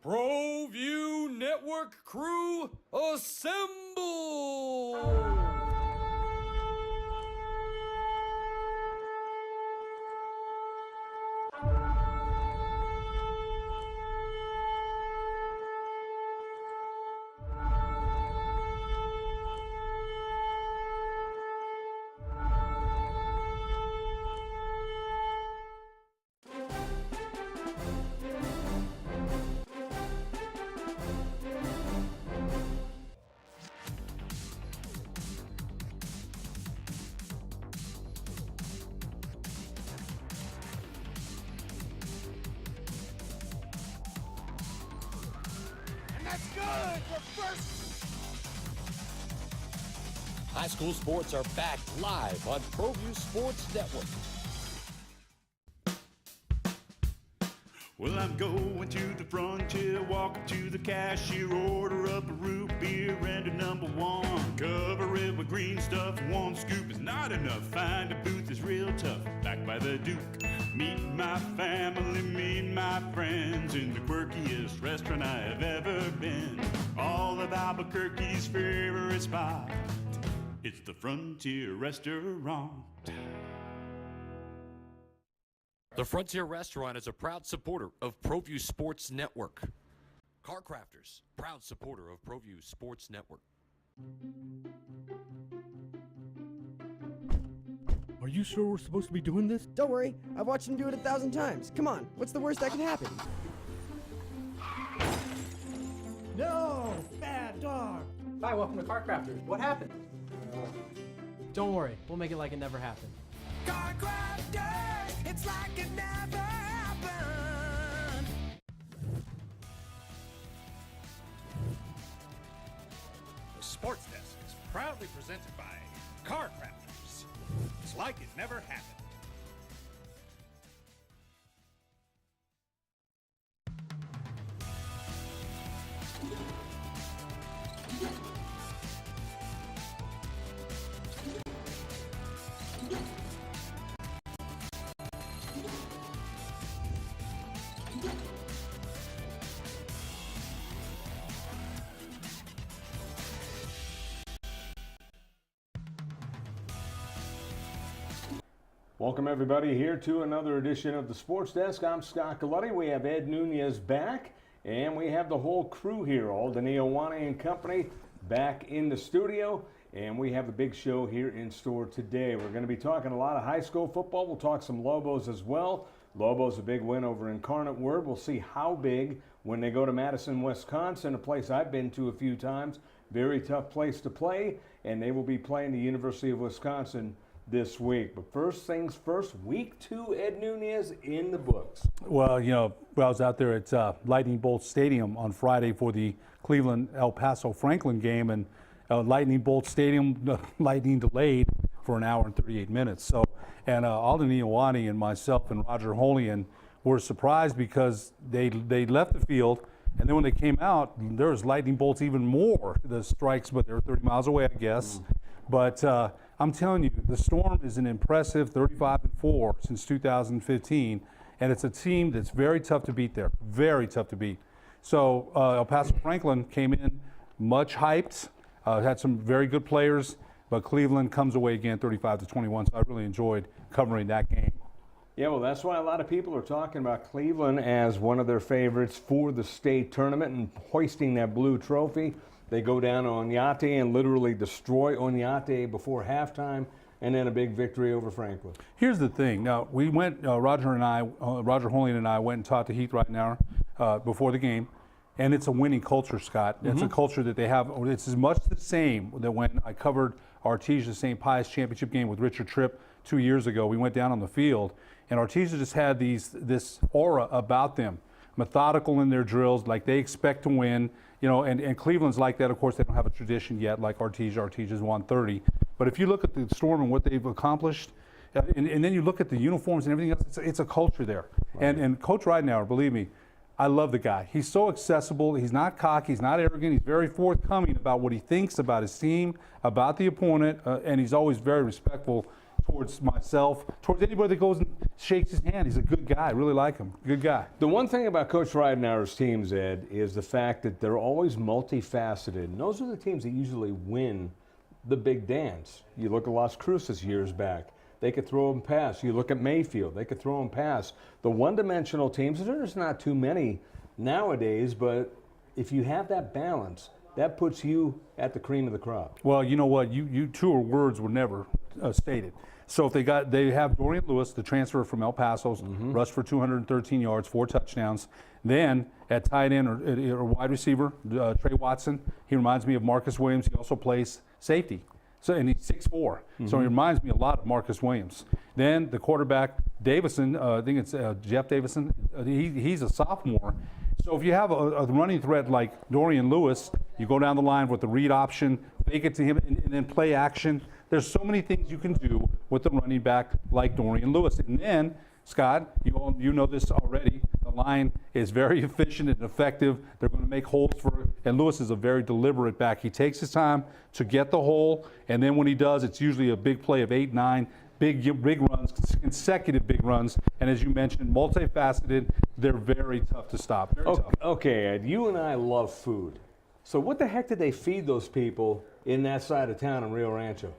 Proview Network crew, assemble! That's good for first. High school sports are back live on Proview Sports Network. Well, I'm going to the frontier, walk up to the cashier, order up a root beer and a number one. Cover it with green stuff, one scoop is not enough. Find a booth is real tough, back by the Duke. Meet my family, meet my friends in the quirkiest restaurant I have ever been. All of Albuquerque's favorite spot, it's the Frontier Restaurant. The Frontier Restaurant is a proud supporter of Proview Sports Network. Car Crafters, proud supporter of Proview Sports Network. Are you sure we're supposed to be doing this? Don't worry, I've watched him do it 1,000 times. Come on, what's the worst that can happen? No! Bad dog! Hi, welcome to Car Crafters. What happened? Don't worry, we'll make it like it never happened. Car crafters, it's like it never happened. The Sports Desk is proudly presented by Car Crafters. It's like it never happened. Welcome everybody here to another edition of the Sports Desk. I'm Scott Galletti. We have Ed Nunez back, and we have the whole crew here, Alden Ioane and company, back in the studio, and we have a big show here in store today. We're going to be talking a lot of high school football. We'll talk some Lobos as well. Lobos a big win over Incarnate Word. We'll see how big when they go to Madison, Wisconsin, a place I've been to a few times. Very tough place to play, and they will be playing the University of Wisconsin this week. But first things first, week 2, Ed Nunez in the books. Well, you know, I was out there at Lightning Bolt Stadium on Friday for the Cleveland-El Paso Franklin game, and Lightning Bolt Stadium, lightning delayed for an hour and 38 minutes. So, and Alden Ioane and myself and Roger Holian were surprised because they left the field, and then when they came out, there was lightning bolts even more, the strikes, but they're 30 miles away, I guess. But I'm telling you, the Storm is an impressive 35-4 since 2015, and it's a team that's very tough to beat there, very tough to beat. So El Paso Franklin came in much hyped, had some very good players, but Cleveland comes away again 35-21, so I really enjoyed covering that game. Yeah, well, that's why a lot of people are talking about Cleveland as one of their favorites for the state tournament and hoisting that blue trophy. They go down to Oñate and literally destroy Oñate before halftime, and then a big victory over Franklin. Here's the thing. Now, we went, Roger Holian and I went and talked to Heath right now before the game, and it's a winning culture, Scott. It's a culture that they have. It's as much the same that when I covered Artesia St. Pius championship game with Richard Tripp 2 years ago. We went down on the field, and Artesia just had this aura about them, methodical in their drills, like they expect to win. You know, and Cleveland's like that. Of course, they don't have a tradition yet like Artesia. Artesia's won 30. But if you look at the Storm and what they've accomplished, and then you look at the uniforms and everything else, it's a culture there. Right. And Coach Ridenauer, believe me, I love the guy. He's so accessible. He's not cocky. He's not arrogant. He's very forthcoming about what he thinks about his team, about the opponent, and he's always very respectful towards myself, towards anybody that goes and shakes his hand. He's a good guy. I really like him. Good guy. The one thing about Coach Ridenour's teams, Ed, is the fact that they're always multifaceted. And those are the teams that usually win the big dance. You look at Las Cruces years back. They could throw and pass. You look at Mayfield. They could throw and pass. The one-dimensional teams, there's not too many nowadays, but if you have that balance, that puts you at the cream of the crop. Well, you know what? You truer words were never stated. So if they have Dorian Lewis, the transfer from El Paso's, rushed for 213 yards, 4 touchdowns. Then at tight end or wide receiver, Trey Watson. He reminds me of Marcus Williams. He also plays safety. So, and he's 6'4", so he reminds me a lot of Marcus Williams. Then the quarterback, Davison, I think it's Jeff Davison, he's a sophomore. So if you have a running threat like Dorian Lewis, you go down the line with the read option, fake it to him, and then play action. There's so many things you can do with the running back like Dorian Lewis. And then, Scott, you know this already, the line is very efficient and effective. They're going to make holes for, and Lewis is a very deliberate back. He takes his time to get the hole, and then when he does, it's usually a big play of 8, 9, big runs, consecutive big runs. And as you mentioned, multifaceted. They're very tough to stop. Very tough. Okay, Ed, you and I love food. So what the heck did they feed those people in that side of town in Rio Rancho?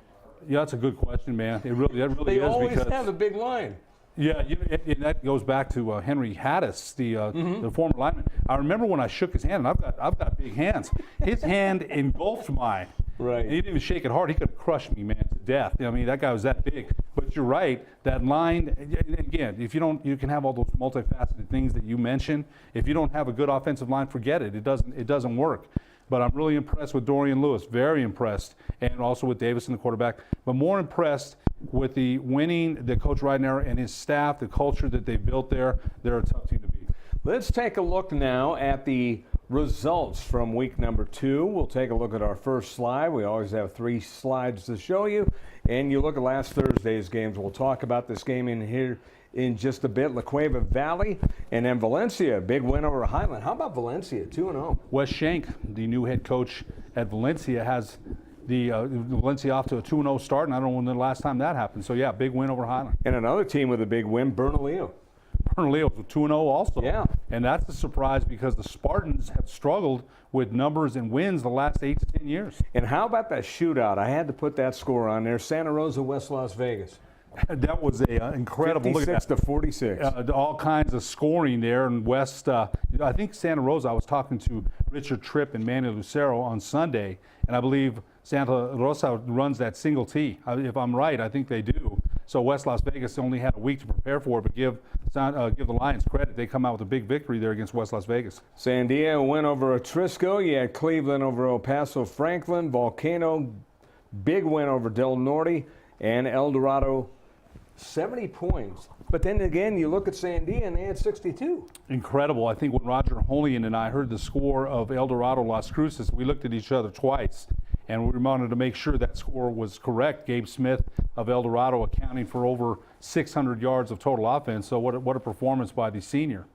Yeah, that's a good question, man. That really They is, always because have a big line. yeah, and that goes back to Henry Haddis, the former lineman. I remember when I shook his hand, and I've got big hands. His hand engulfed mine. Right. And he didn't even shake it hard. He could have crushed me, man, to death. I mean, that guy was that big. But you're right. That line, again, if you don't, you can have all those multifaceted things that you mentioned. If you don't have a good offensive line, forget it. It doesn't work. But I'm really impressed with Dorian Lewis. Very impressed, and also with Davison, the quarterback. But more impressed with the winning, the Coach Ridenour and his staff, the culture that they built there. They're a tough team to beat. Let's take a look now at the results from week number 2. We'll take a look at our first slide. We always have 3 slides to show you. And you look at last Thursday's games. We'll talk about this game in here in just a bit. La Cueva Valley and then Valencia, big win over Highland. How about Valencia, 2-0? Wes Schenk, the new head coach at Valencia, has the Valencia off to a 2-0 start, and I don't know when the last time that happened. So, yeah, big win over Highland. And another team with a big win, Bernalillo. Bernalillo was 2-0 also. Yeah. And that's a surprise because the Spartans have struggled with numbers and wins the last 8 to 10 years. And how about that shootout? I had to put that score on there. Santa Rosa, West Las Vegas. That was a incredible. 56 to 46. All kinds of scoring there. And West, I think Santa Rosa, I was talking to Richard Tripp and Manny Lucero on Sunday, and I believe Santa Rosa runs that single T. If I'm right, I think they do. So West Las Vegas only had a week to prepare for it, but give the Lions credit. They come out with a big victory there against West Las Vegas. San Diego win over Atrisco. You had Cleveland over El Paso Franklin. Volcano, big win over Del Norte. And El Dorado, 70 points. But then again, you look at Sandia and they had 62. Incredible. I think when Roger Holian and I heard the score of El Dorado Las Cruces, we looked at each other twice. And we wanted to make sure that score was correct. Gabe Smith of El Dorado accounting for over 600 yards of total offense. So what a performance by the senior.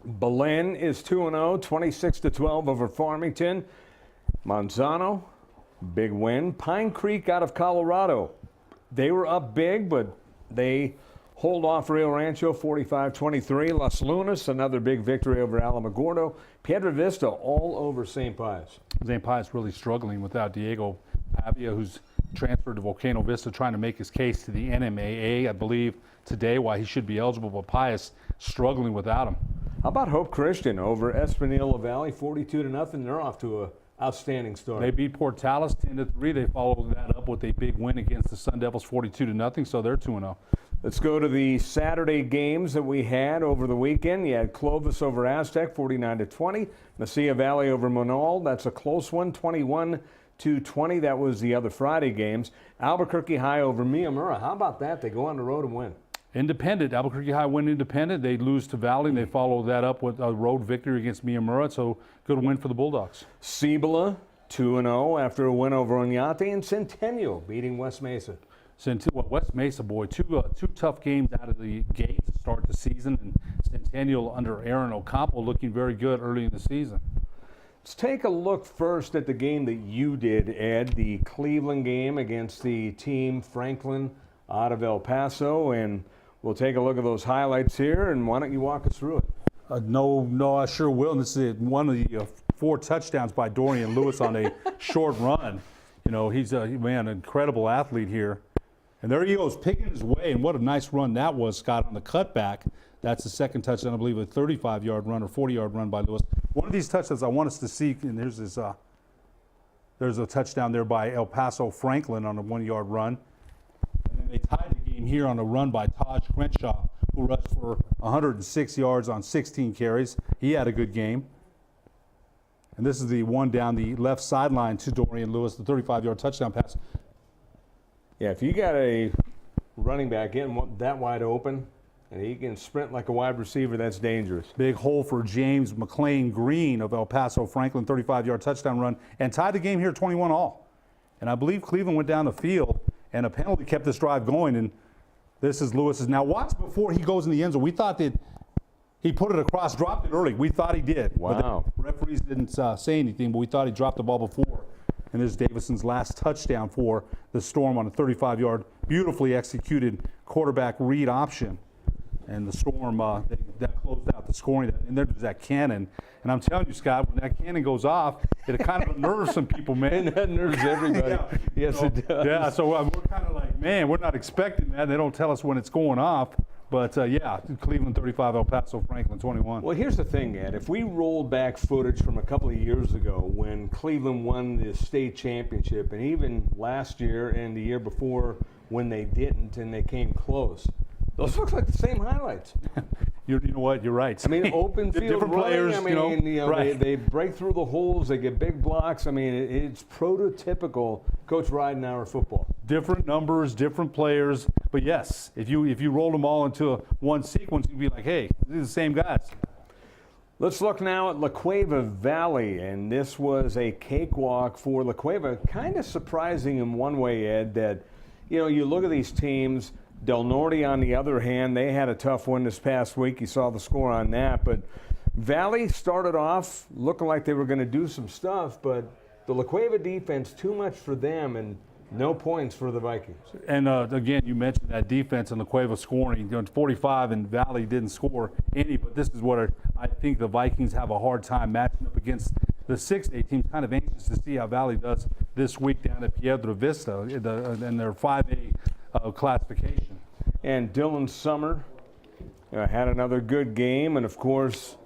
Belen is 2-0, 26-12 over Farmington. Manzano, big win. Pine Creek out of Colorado. They were up big, but they hold off Rio Rancho 45-23. Las Lunas, another big victory over Alamogordo. Piedra Vista all over St. Pius. St. Pius really struggling without Diego Pavia, who's transferred to Volcano Vista, trying to make his case to the NMAA, I believe, today, why he should be eligible, but Pius struggling without him. How about Hope Christian over Espanola Valley, 42-0? They're off to an outstanding start. They beat Portales 10-3. They followed that up with a big win against the Sun Devils, 42-0, so they're 2-0. Let's go to the Saturday games that we had over the weekend. You had Clovis over Aztec, 49-20. Mesilla Valley over Monal. That's a close one, 21-20. That was the other Friday games. Albuquerque High over Miyamura. How about that? They go on the road and win. Independent. Albuquerque High win independent. They lose to Valley, and they follow that up with a road victory against Miyamura. So good win for the Bulldogs. Cibola, 2-0 after a win over Oñate, and Centennial beating West Mesa. West Mesa, boy, two tough games out of the gate to start the season, and Centennial under Aaron Ocampo looking very good early in the season. Let's take a look first at the game that you did, Ed, the Cleveland game against the team Franklin out of El Paso, and we'll take a look at those highlights here, and why don't you walk us through it? No, I sure will. And this is one of the 4 touchdowns by Dorian Lewis on a short run. You know, he's an incredible athlete here. And there he goes, picking his way, and what a nice run that was, Scott, on the cutback. That's the second touchdown, I believe, a 35-yard run or 40-yard run by Lewis. One of these touchdowns I want us to see, and there's a touchdown there by El Paso Franklin on a 1-yard run. And then they tied the game here on a run by Taj Crenshaw, who rushed for 106 yards on 16 carries. He had a good game. And this is the one down the left sideline to Dorian Lewis, the 35-yard touchdown pass. Yeah, if you got a running back getting that wide open and he can sprint like a wide receiver, that's dangerous. Big hole for James McLean Green of El Paso Franklin, 35-yard touchdown run, and tied the game here 21-all. And I believe Cleveland went down the field, and a penalty kept this drive going, and this is Lewis's. Now watch before he goes in the end zone. We thought that he put it across, dropped it early. We thought he did. Wow. But the referees didn't say anything, but we thought he dropped the ball before. And this is Davison's last touchdown for the Storm on a 35-yard, beautifully executed quarterback read option. And the Storm, that closed out the scoring. And there's that cannon. And I'm telling you, Scott, when that cannon goes off, it kind of unnerves some people, man. And that nerves everybody. Yeah. Yes, it does. Yeah, so we're kind of like, man, we're not expecting that. They don't tell us when it's going off. But, yeah, Cleveland 35, El Paso Franklin 21. Well, here's the thing, Ed. If we rolled back footage from a couple of years ago when Cleveland won the state championship, and even last year and the year before when they didn't and they came close, those look like the same highlights. You know what? You're right. I mean, open field different running, players, I mean, right. they break through the holes, they get big blocks. I mean, it's prototypical Coach Ridenauer football. Different numbers, different players. But yes, if you rolled them all into one sequence, you'd be like, hey, these are the same guys. Let's look now at La Cueva Valley, and this was a cakewalk for La Cueva. Kind of surprising in one way, Ed, that, you look at these teams. Del Norte, on the other hand, they had a tough one this past week. You saw the score on that. But Valley started off looking like they were going to do some stuff, but the La Cueva defense, too much for them, and no points for the Vikings. And again, you mentioned that defense and La Cueva scoring. 45 and Valley didn't score any, but this is what I think the Vikings have a hard time matching up against the 6A teams. Kind of anxious to see how Valley does this week down at Piedra Vista in their 5A classification. And Dylan Summer had another good game, and of course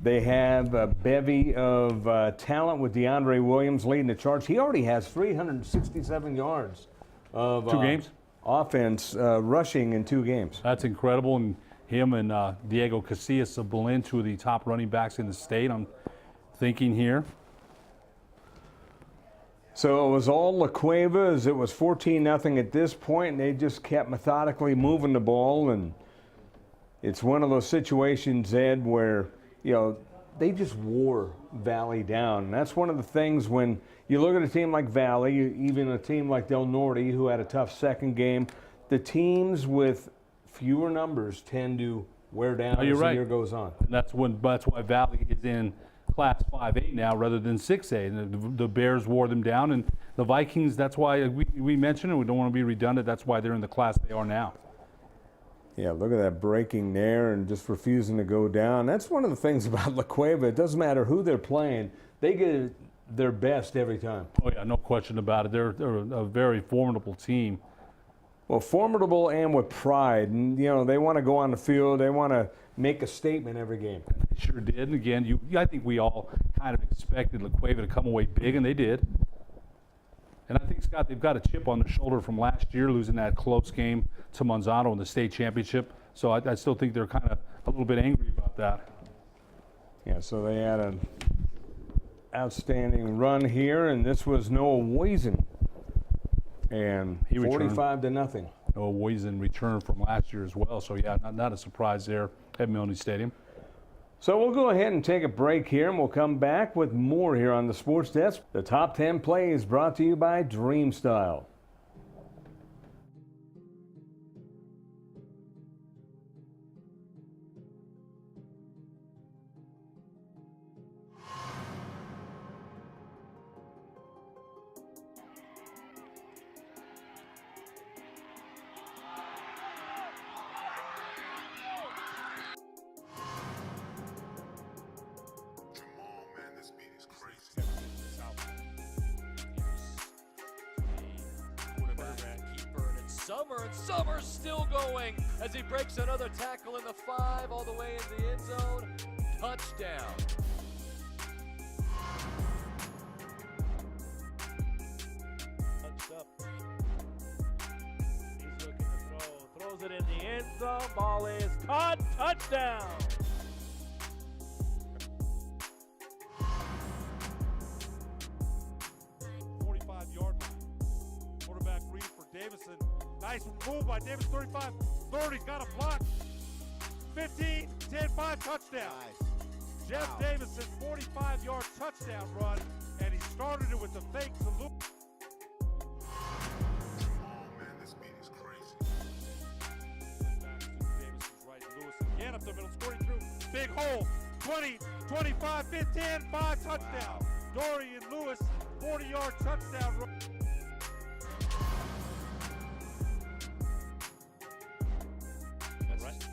they have a bevy of talent with DeAndre Williams leading the charge. He already has 367 yards of 2 games offense rushing in 2 games. That's incredible, and him and Diego Casillas of Berlin, 2 of the top running backs in the state, I'm thinking here. So it was all La Cuevas. It was 14-0 at this point, and they just kept methodically moving the ball. And it's one of those situations, Ed, where, they just wore Valley down. And that's one of the things when you look at a team like Valley, even a team like Del Norte, who had a tough second game, the teams with fewer numbers tend to wear down as the year goes on. And that's why Valley is in Class 5A now rather than 6A. And the Bears wore them down, and the Vikings, that's why we mentioned it. We don't want to be redundant. That's why they're in the class they are now. Yeah, look at that breaking there and just refusing to go down. That's one of the things about La Cueva. It doesn't matter who they're playing. They get their best every time. Oh, yeah, no question about it. They're a very formidable team. Well, formidable and with pride. And, they want to go on the field. They want to make a statement every game. They sure did. And again, I think we all kind of expected La Cueva to come away big, and they did. And I think, Scott, they've got a chip on their shoulder from last year, losing that close game to Monsanto in the state championship. So I still think they're kind of a little bit angry about that. Yeah, so they had an outstanding run here, and this was Noah Wiesen. And He returned. 45-0. Noah Wiesen returned from last year as well. So, yeah, not a surprise there at Milne Stadium. So we'll go ahead and take a break here, and we'll come back with more here on the Sports Desk. The Top 10 Plays brought to you by Dreamstyle. Summer, and Summer's still going as he breaks another tackle in the 5 all the way into the end zone. Touchdown. Touched up. He's looking to throw. Throws it in the end zone. Ball is caught. Touchdown. Davison, nice move by Davis, 35, 30, got a block, 15, 10, 5, touchdown. Nice. Jeff Davison, 45-yard touchdown run, and he started it with the fake salute. Oh man, this beat is crazy. Back to Davison's right, Lewis again up the middle, scoring through, big hole, 20, 25, 15, 5, touchdown. Dorian Lewis, 40-yard touchdown run.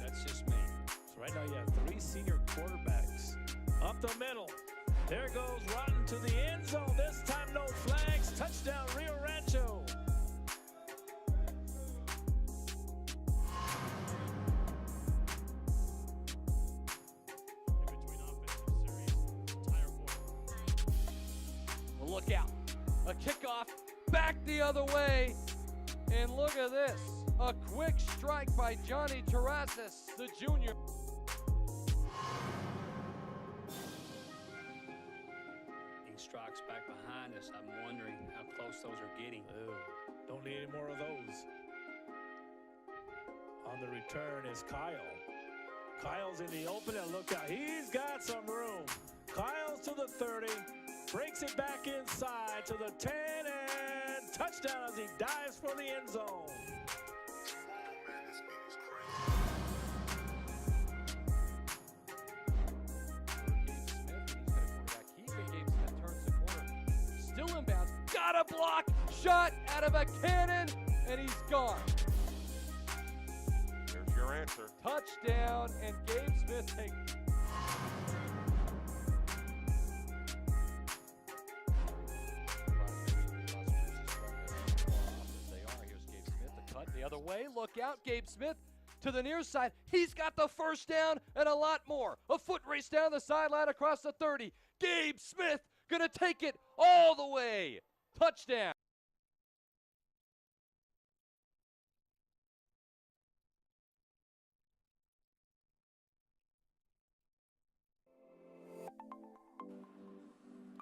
That's just me. So right now you have 3 senior quarterbacks up the middle. There goes Rotten to the end zone. This time no flags. Touchdown Rio Rancho. Look out. A kickoff back the other way. And look at this. A quick strike by Johnny Terrazas, the junior. Strikes back behind us. I'm wondering how close those are getting. Ew, don't need any more of those. On the return is Kyle. Kyle's in the open and look out. He's got some room. Kyle's to the 30. Breaks it back inside to the 10 and touchdown as he dives for the end zone. Got a block, shot out of a cannon, and he's gone. There's your answer. Touchdown, and Gabe Smith takes. Here's Gabe Smith, the cut the other way. Look out, Gabe Smith to the near side. He's got the first down and a lot more. A foot race down the sideline across the 30. Gabe Smith gonna take it all the way. Touchdown.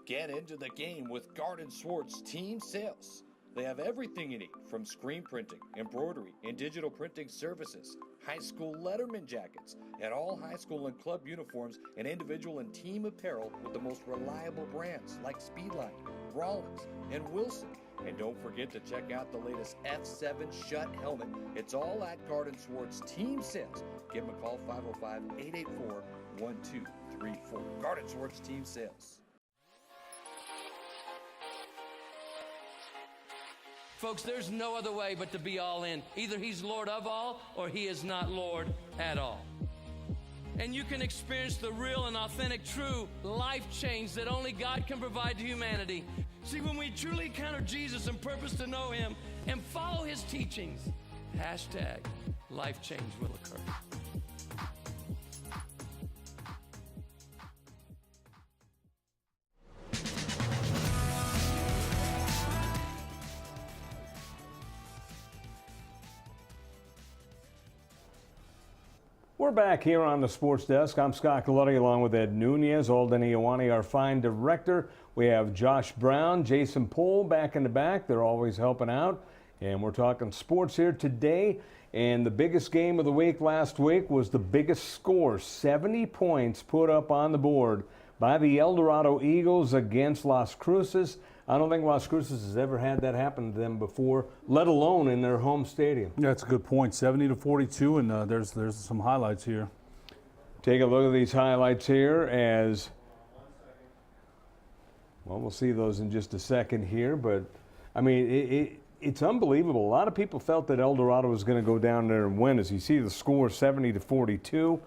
Get into the game with Garden Swartz Team Sales. They have everything you need, from screen printing, embroidery, and digital printing services, high school letterman jackets, and all high school and club uniforms, and individual and team apparel with the most reliable brands like Speedline, Rollins, and Wilson. And don't forget to check out the latest F7 Shut helmet. It's all at Garden Swartz Team Sales. Give them a call, 505-884-1234. Garden Swartz Team Sales. Folks, there's no other way but to be all in. Either he's Lord of all or he is not Lord at all. And you can experience the real and authentic, true life change that only God can provide to humanity. See, when we truly encounter Jesus and purpose to know him and follow his teachings, hashtag life change will occur. We're back here on the Sports Desk. I'm Scott Galletti along with Ed Nunez, Alden Ioane, our fine director. We have Josh Brown, Jason Pohl back in the back. They're always helping out. And we're talking sports here today. And the biggest game of the week last week was the biggest score, 70 points put up on the board by the El Dorado Eagles against Las Cruces. I don't think Las Cruces has ever had that happen to them before, let alone in their home stadium. Yeah, that's a good point. 70-42, and there's some highlights here. Take a look at these highlights here as, well, we'll see those in just a second here. But, I mean, it's unbelievable. A lot of people felt that El Dorado was going to go down there and win. As you see the score, 70-42.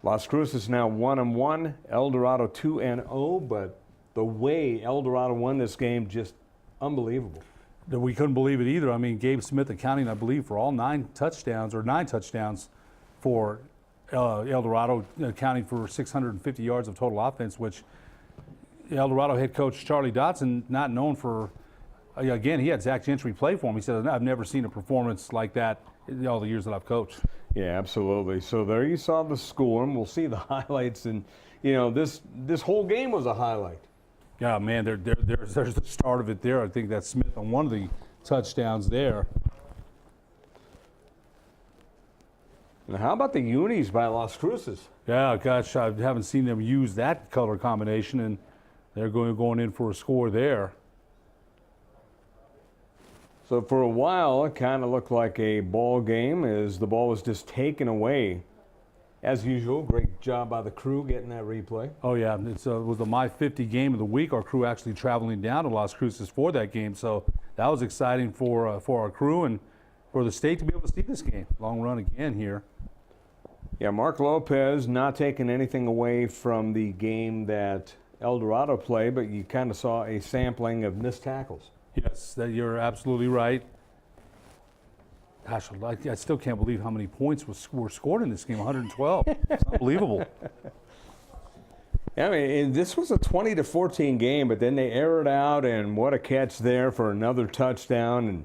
Las Cruces now 1-1, El Dorado 2-0, but the way El Dorado won this game, just unbelievable. We couldn't believe it either. I mean, Gabe Smith accounting, I believe, for all 9 touchdowns for El Dorado, accounting for 650 yards of total offense, which El Dorado head coach Charlie Dotson, not known for, again, he had Zach Gentry play for him. He said, I've never seen a performance like that in all the years that I've coached. Yeah, absolutely. So there you saw the score, and we'll see the highlights. And, you know, this whole game was a highlight. Yeah, man, there's the start of it there. I think that's Smith on one of the touchdowns there. Now, how about the unis by Las Cruces? Yeah, gosh, I haven't seen them use that color combination, and they're going in for a score there. So for a while, it kind of looked like a ball game as the ball was just taken away. As usual, great job by the crew getting that replay. Oh, yeah. It was the My 50 game of the week. Our crew actually traveling down to Las Cruces for that game. So that was exciting for our crew and for the state to be able to see this game. Long run again here. Yeah, Mark Lopez not taking anything away from the game that El Dorado played, but you kind of saw a sampling of missed tackles. Yes, you're absolutely right. Gosh, I still can't believe how many points were scored in this game. 112. It's unbelievable. I mean, this was a 20-14 game, but then they air it out, and what a catch there for another touchdown. And,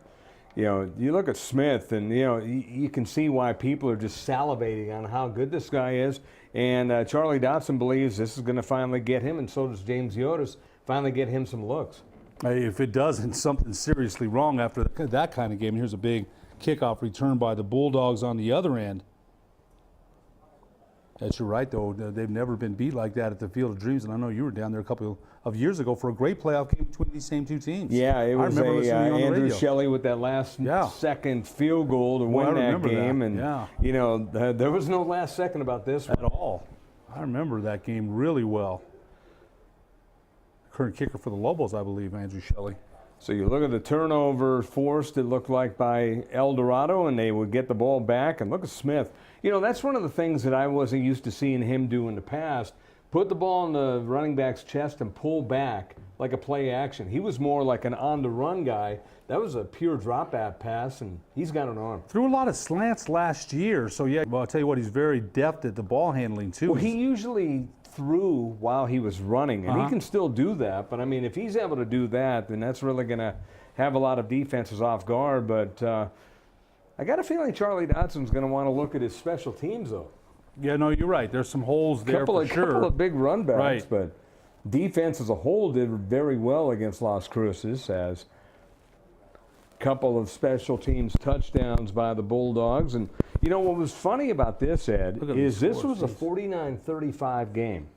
you know, you look at Smith, and, you know, you can see why people are just salivating on how good this guy is. And Charlie Dotson believes this is going to finally get him, and so does James Yotis, finally get him some looks. If it doesn't, something's seriously wrong after that kind of game. Here's a big kickoff return by the Bulldogs on the other end. That's you're right, though. They've never been beat like that at the Field of Dreams, and I know you were down there a couple of years ago for a great playoff game between these same two teams. Yeah, it was Andrew Shelley with that last second field goal to win that game, and you know there was no last second about this at all. I remember that game really well. Current kicker for the Lobos, I believe, Andrew Shelley. So you look at the turnover forced, it looked like, by El Dorado, and they would get the ball back. And look at Smith. You know, that's one of the things that I wasn't used to seeing him do in the past. Put the ball in the running back's chest and pull back like a play action. He was more like an on-the-run guy. That was a pure drop-back pass, and he's got an arm. Threw a lot of slants last year, so yeah, well, I'll tell you what, he's very deft at the ball handling, too. Well, he usually threw while he was running, and he can still do that. But, I mean, if he's able to do that, then that's really going to have a lot of defenses off guard. But I got a feeling Charlie Dotson's going to want to look at his special teams, though. Yeah, no, you're right. There's some holes there for sure. Couple of big run backs, right. But defense as a whole did very well against Las Cruces, as a couple of special teams touchdowns by the Bulldogs. And, you know, what was funny about this, Ed, is this was a 49-35 game.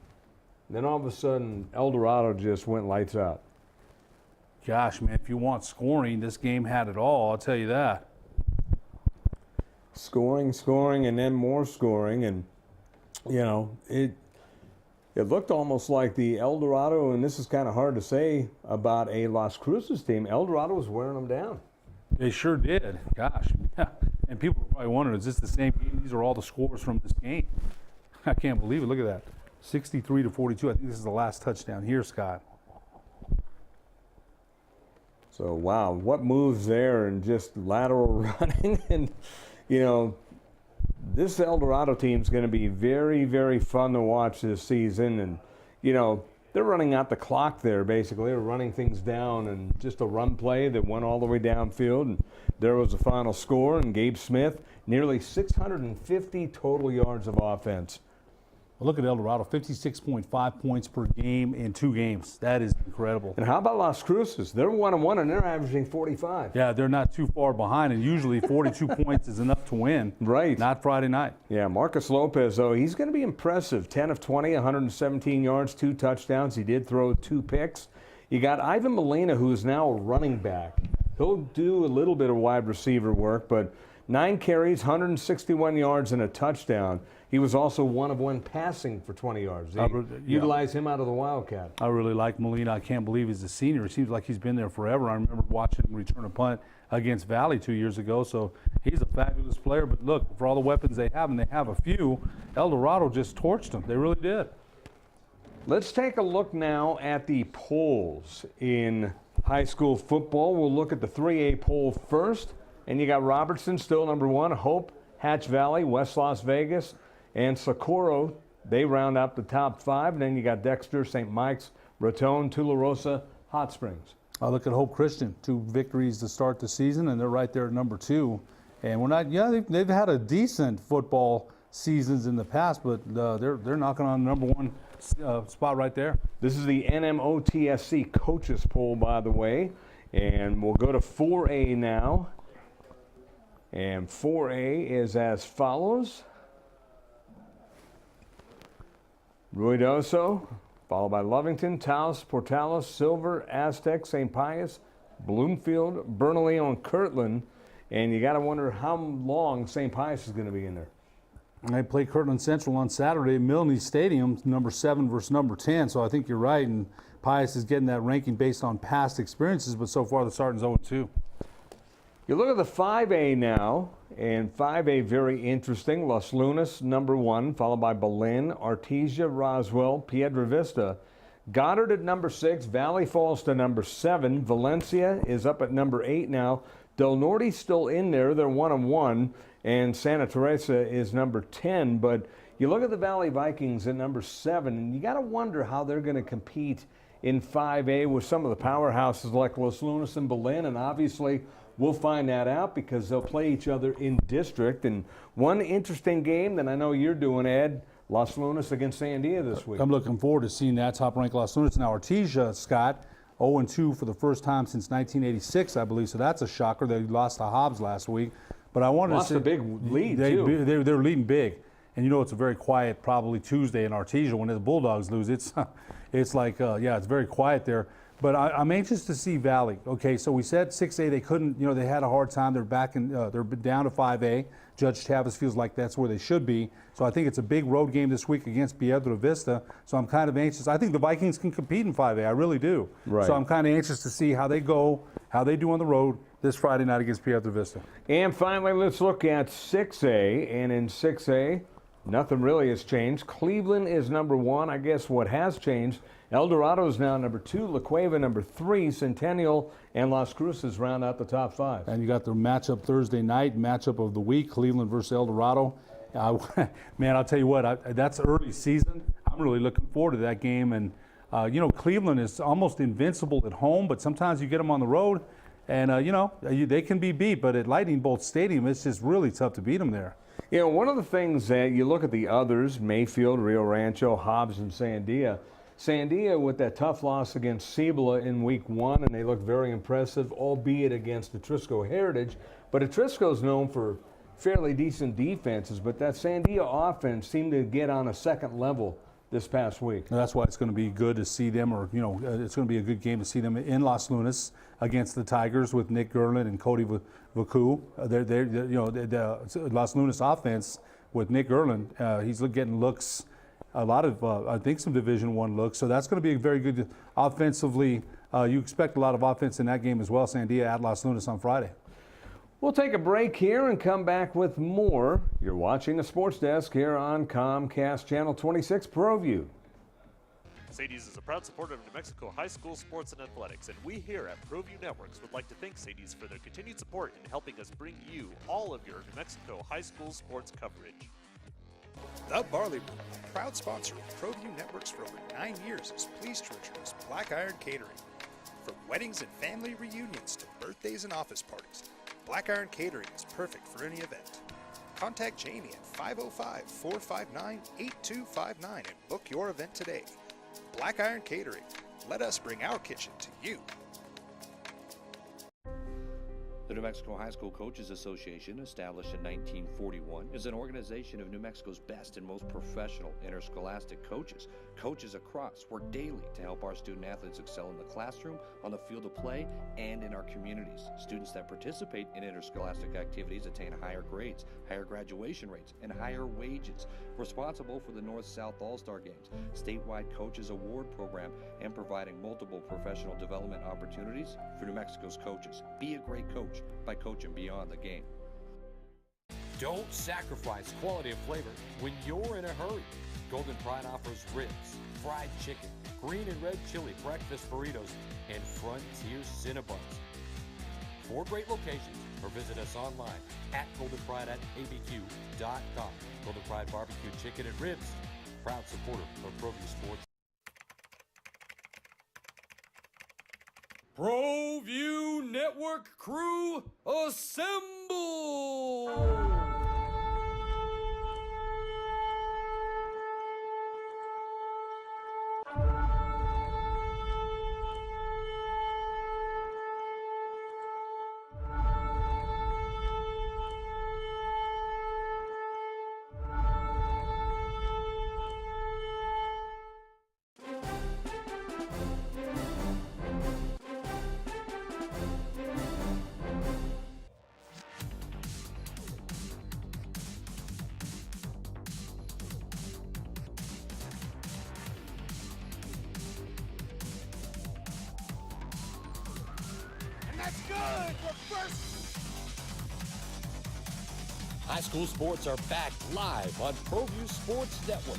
Then all of a sudden, El Dorado just went lights out. Gosh, man, if you want scoring, this game had it all, I'll tell you that. Scoring, and then more scoring. And, you know, it looked almost like the El Dorado, and this is kind of hard to say about a Las Cruces team, El Dorado was wearing them down. They sure did. Gosh, yeah. And people are probably wondering, is this the same game? These are all the scores from this game. I can't believe it. Look at that. 63-42. I think this is the last touchdown here, Scott. So, wow, what moves there and just lateral running. And, you know, this El Dorado team is going to be very, very fun to watch this season. And, you know, they're running out the clock there, basically. They're running things down, and just a run play that went all the way downfield. And there was the final score, and Gabe Smith, nearly 650 total yards of offense. Well, look at El Dorado, 56.5 points per game in 2 games. That is incredible. And how about Las Cruces? They're 1-1, and they're averaging 45. Yeah, they're not too far behind, and usually 42 points is enough to win. Right. Not Friday night. Yeah, Marcus Lopez, though, he's going to be impressive. 10 of 20, 117 yards, 2 touchdowns. He did throw 2 picks. You got Ivan Molina, who is now a running back. He'll do a little bit of wide receiver work, but 9 carries, 161 yards, and a touchdown. He was also 1 of 1 passing for 20 yards. They utilize him out of the Wildcat. I really like Molina. I can't believe he's a senior. It seems like he's been there forever. I remember watching him return a punt against Valley 2 years ago. So he's a fabulous player. But look, for all the weapons they have, and they have a few, El Dorado just torched them. They really did. Let's take a look now at the polls in high school football. We'll look at the 3A poll first. And you got Robertson still number 1, Hope, Hatch Valley, West Las Vegas, and Socorro. They round out the top 5. And then you got Dexter, St. Mike's, Raton, Tularosa, Hot Springs. I look at Hope Christian, 2 victories to start the season, and they're right there at number 2. And we're not, they've had a decent football seasons in the past, but they're knocking on the number 1 spot right there. This is the NMOTSC coaches poll, by the way. And we'll go to 4A now. And 4A is as follows. Ruidoso, followed by Lovington, Taos, Portales, Silver, Aztec, St. Pius, Bloomfield, Bernalillo, and Kirtland. And you got to wonder how long St. Pius is going to be in there. And they play Kirtland Central on Saturday at Milne Stadium, number 7 versus number 10. So I think you're right. And Pius is getting that ranking based on past experiences, but so far the starting's 0-2. You look at the 5A now, and 5A very interesting. Los Lunas, number 1, followed by Belen, Artesia, Roswell, Piedra Vista. Goddard at number 6, Valley falls to number 7. Valencia is up at number 8 now. Del Norte's still in there. They're 1-1. And Santa Teresa is number 10. But you look at the Valley Vikings at number 7, and you got to wonder how they're going to compete in 5A with some of the powerhouses like Los Lunas and Belen. And obviously, we'll find that out because they'll play each other in district. And one interesting game that I know you're doing, Ed, Los Lunas against Sandia this week. I'm looking forward to seeing that top-ranked Los Lunas. Now, Artesia, Scott, 0-2 for the first time since 1986, I believe. So that's a shocker. They lost to Hobbs last week. But I wanted lost to say, a big lead, too. They're leading big. And you know it's a very quiet, probably Tuesday in Artesia when the Bulldogs lose. It's like, it's very quiet there. But I'm anxious to see Valley. Okay, so we said 6A they couldn't, they had a hard time. They're back in, they're down to 5A. Judge Tavis feels like that's where they should be. So I think it's a big road game this week against Piedra Vista. So I'm kind of anxious. I think the Vikings can compete in 5A. I really do. Right. So I'm kind of anxious to see how they go, how they do on the road this Friday night against Piedra Vista. And finally, let's look at 6A. And in 6A, nothing really has changed. Cleveland is number 1. I guess what has changed, El Dorado is now number 2, La Cueva number 3, Centennial and Las Cruces round out the top 5. And you got the matchup Thursday night, matchup of the week, Cleveland versus El Dorado. Man, I'll tell you what, that's early season. I'm really looking forward to that game. And, Cleveland is almost invincible at home, but sometimes you get them on the road, and, they can be beat. But at Lightning Bolt Stadium, it's just really tough to beat them there. One of the things that you look at the others, Mayfield, Rio Rancho, Hobbs, and Sandia. Sandia with that tough loss against Cibola in week 1, and they look very impressive, albeit against Etrisco Heritage. But Etrisco's known for fairly decent defenses, but that Sandia offense seemed to get on a second level this past week. And that's why it's going to be good to see them, or it's going to be a good game to see them in Los Lunas against the Tigers with Nick Gerlin and Cody Vacu. The Los Lunas offense with Nick Gerlin, he's getting looks. A lot of, I think, some Division I looks. So that's going to be a very good offensively. You expect a lot of offense in that game as well, Sandia at Los Lunas on Friday. We'll take a break here and come back with more. You're watching the Sports Desk here on Comcast Channel 26 ProView. Sadie's is a proud supporter of New Mexico high school sports and athletics, and we here at ProView Networks would like to thank Sadie's for their continued support in helping us bring you all of your New Mexico high school sports coverage. The Barley Room, a proud sponsor of ProView Networks for over 9 years, is pleased to introduce Black Iron Catering. From weddings and family reunions to birthdays and office parties, Black Iron Catering is perfect for any event. Contact Jamie at 505-459-8259 and book your event today. Black Iron Catering. Let us bring our kitchen to you. The New Mexico High School Coaches Association, established in 1941, is an organization of New Mexico's best and most professional interscholastic coaches. Coaches across work daily to help our student athletes excel in the classroom, on the field of play, and in our communities. Students that participate in interscholastic activities attain higher grades, higher graduation rates, and higher wages. Responsible for the North-South All-Star Games, statewide Coaches Award Program, and providing multiple professional development opportunities for New Mexico's coaches. Be a great coach by coaching beyond the game. Don't sacrifice quality of flavor when you're in a hurry. Golden Pride offers ribs, fried chicken, green and red chili breakfast burritos, and Frontier Cinnabons. 4 great locations, or visit us online at goldenpride@abq.com. Golden Pride Barbecue Chicken and Ribs, proud supporter of Proview Sports. Proview Network crew, assemble! That's good for first. High school sports are back live on Proview Sports Network.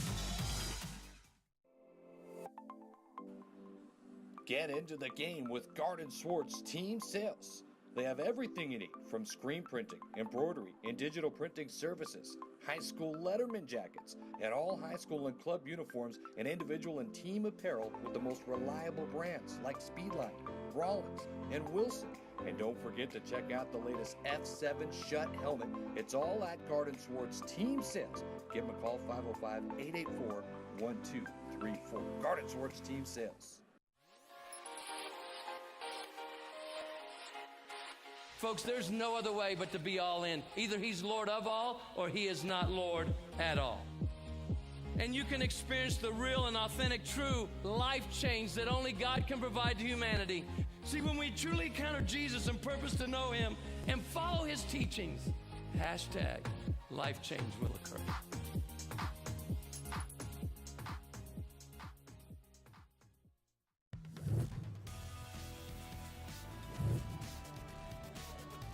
Get into the game with Garden Swartz Team Sales. They have everything you need, from screen printing, embroidery, and digital printing services, high school letterman jackets, and all high school and club uniforms, and individual and team apparel with the most reliable brands like Speedline, Rollins, and Wilson. And don't forget to check out the latest F7 Shut helmet. It's all at Garden Swartz Team Sales. Give them a call, 505-884-1234. Garden Swartz Team Sales. Folks, there's no other way but to be all in. Either he's Lord of all or he is not Lord at all. And you can experience the real and authentic, true life change that only God can provide to humanity. See, when we truly encounter Jesus and purpose to know him and follow his teachings, hashtag life change will occur.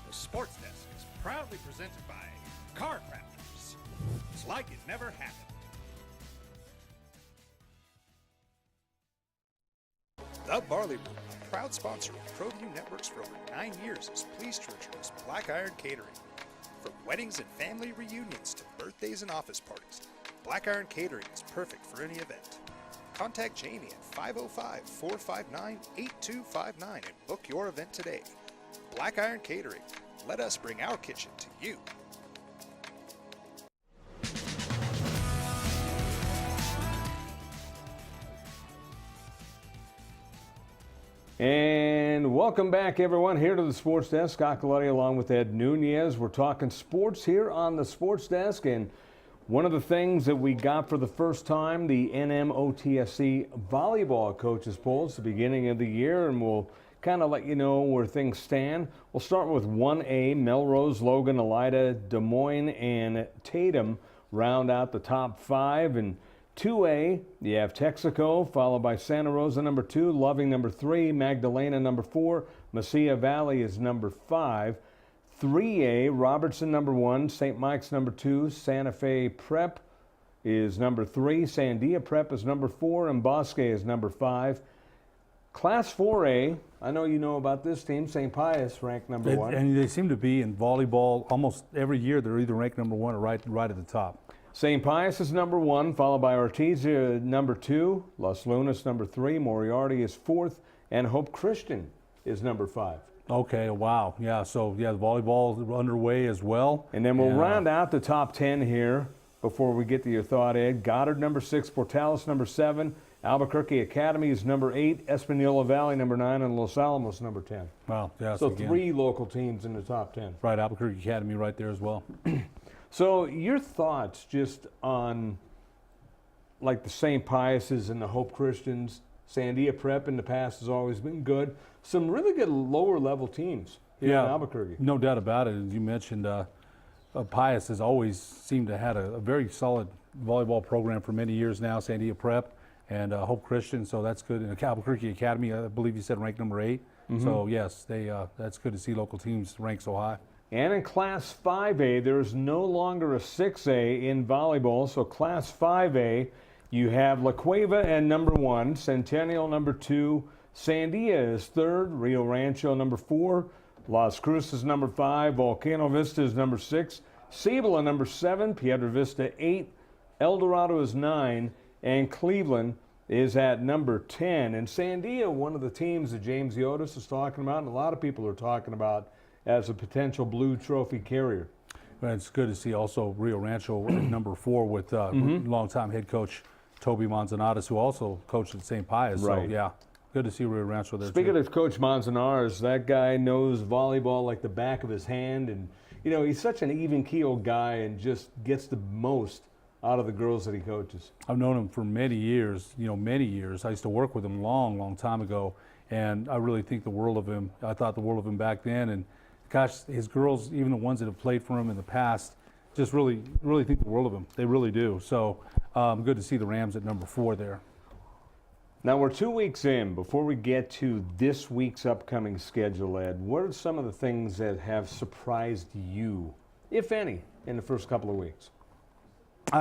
The Sports Desk is proudly presented by Car Crafters. It's like it never happened. The Barley Room, a proud sponsor of Proview Networks for over 9 years, is pleased to introduce Black Iron Catering. From weddings and family reunions to birthdays and office parties, Black Iron Catering is perfect for any event. Contact Jamie at 505-459-8259 and book your event today. Black Iron Catering. Let us bring our kitchen to you. And welcome back, everyone, here to the Sports Desk. Scott Galletti along with Ed Nunez. We're talking sports here on the Sports Desk, and one of the things that we got for the first time, the NMOTSC Volleyball Coaches Poll. It's the beginning of the year, and we'll kind of let you know where things stand. We'll start with 1A, Melrose, Logan, Elida, Des Moines, and Tatum round out the top 5. And 2A, you have Texaco, followed by Santa Rosa, number 2, Loving, number 3, Magdalena, number 4, Mesilla Valley is number 5. 3A, Robertson, number 1, St. Mike's, number 2, Santa Fe Prep is number 3, Sandia Prep is number 4, and Bosque is number 5. Class 4A, I know you know about this team, St. Pius ranked number 1. And they seem to be in volleyball almost every year. They're either ranked number 1 or right at the top. St. Pius is number 1, followed by Ortiz number 2, Las Lunas number 3, Moriarty is 4th, and Hope Christian is number 5. Okay, wow. Yeah, so yeah, the volleyball is underway as well. And then we'll round out the top 10 here before we get to your thought, Ed. Goddard number 6, Portales number 7, Albuquerque Academy is number 8, Espanola Valley number 9, and Los Alamos number 10. Wow, yeah. So again, 3 local teams in the top 10. Right, Albuquerque Academy right there as well. So your thoughts just on like the St. Piuses and the Hope Christians. Sandia Prep in the past has always been good. Some really good lower level teams here in Albuquerque. No doubt about it. As you mentioned, Pius has always seemed to have a very solid volleyball program for many years now. Sandia Prep and Hope Christian, so that's good. And Albuquerque Academy, I believe you said ranked number 8. Mm-hmm. So yes, that's good to see local teams ranked so high. And in Class 5A, there's no longer a 6A in volleyball. So Class 5A, You have La Cueva and number 1, Centennial number 2, Sandia is 3rd, Rio Rancho number 4, Las Cruces number 5, Volcano Vista is number 6, Cibola number 7, Piedra Vista 8, El Dorado is 9, and Cleveland is at number 10. And Sandia, one of the teams that James Yotis is talking about, and a lot of people are talking about as a potential Blue Trophy carrier. Well, it's good to see also Rio Rancho at number 4 with longtime head coach Toby Manzanares, who also coached at St. Pius. Right. So, yeah, good to see Rio Rancho there, Speaking too. of Coach Manzanares, that guy knows volleyball like the back of his hand. And, you know, he's such an even-keeled guy and just gets the most out of the girls that he coaches. I've known him for many years, many years. I used to work with him long time ago, and I really think the world of him. I thought the world of him back then, and gosh, his girls, even the ones that have played for him in the past, just really think the world of him. They really do. So good to see the Rams at number 4 there. Now we're 2 weeks in. Before we get to this week's upcoming schedule, Ed, what are some of the things that have surprised you, if any, in the first couple of weeks?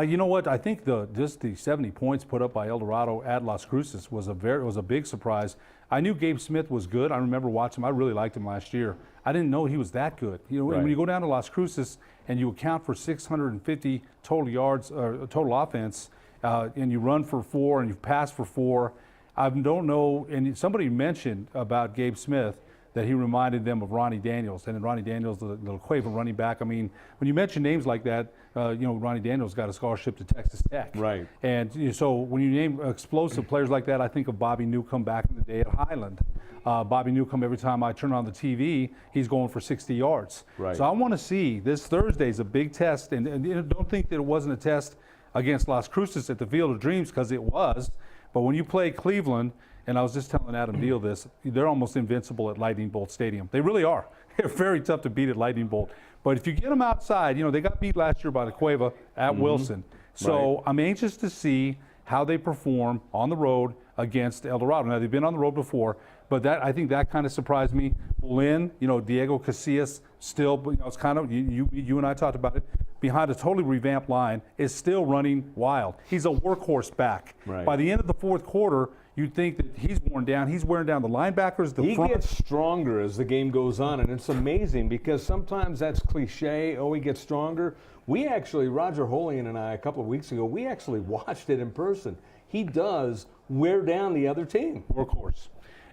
You know what? I think just the 70 points put up by El Dorado at Las Cruces was a big surprise. I knew Gabe Smith was good. I remember watching him. I really liked him last year. I didn't know he was that good. Right. When you go down to Las Cruces and you account for 650 total yards or total offense, and you run for 4 and you pass for 4, I don't know. And somebody mentioned about Gabe Smith that he reminded them of Ronnie Daniels, and then Ronnie Daniels, the La Cueva running back. I mean, when you mention names like that, Ronnie Daniels got a scholarship to Texas Tech. Right. And so when you name explosive players like that, I think of Bobby Newcomb back in the day at Highland. Bobby Newcomb, every time I turn on the TV, he's going for 60 yards. Right. So I want to see, this Thursday's a big test, and don't think that it wasn't a test against Las Cruces at the Field of Dreams, because it was. But when you play Cleveland, and I was just telling Adam Deal this, they're almost invincible at Lightning Bolt Stadium. They really are. They're very tough to beat at Lightning Bolt. But if you get them outside, they got beat last year by La Cueva at Wilson. So I'm anxious to see how they perform on the road against El Dorado. Now, they've been on the road before, but I think that kind of surprised me. Lynn, Diego Casillas, still, it's kind of, you and I talked about it, behind a totally revamped line, is still running wild. He's a workhorse back. Right. By the end of the fourth quarter, you'd think that he's worn down. He's wearing down the linebackers, the front. He gets stronger as the game goes on, and it's amazing because sometimes that's cliche, he gets stronger. We actually, Roger Holian and I, a couple of weeks ago, we actually watched it in person. He does wear down the other team. Workhorse.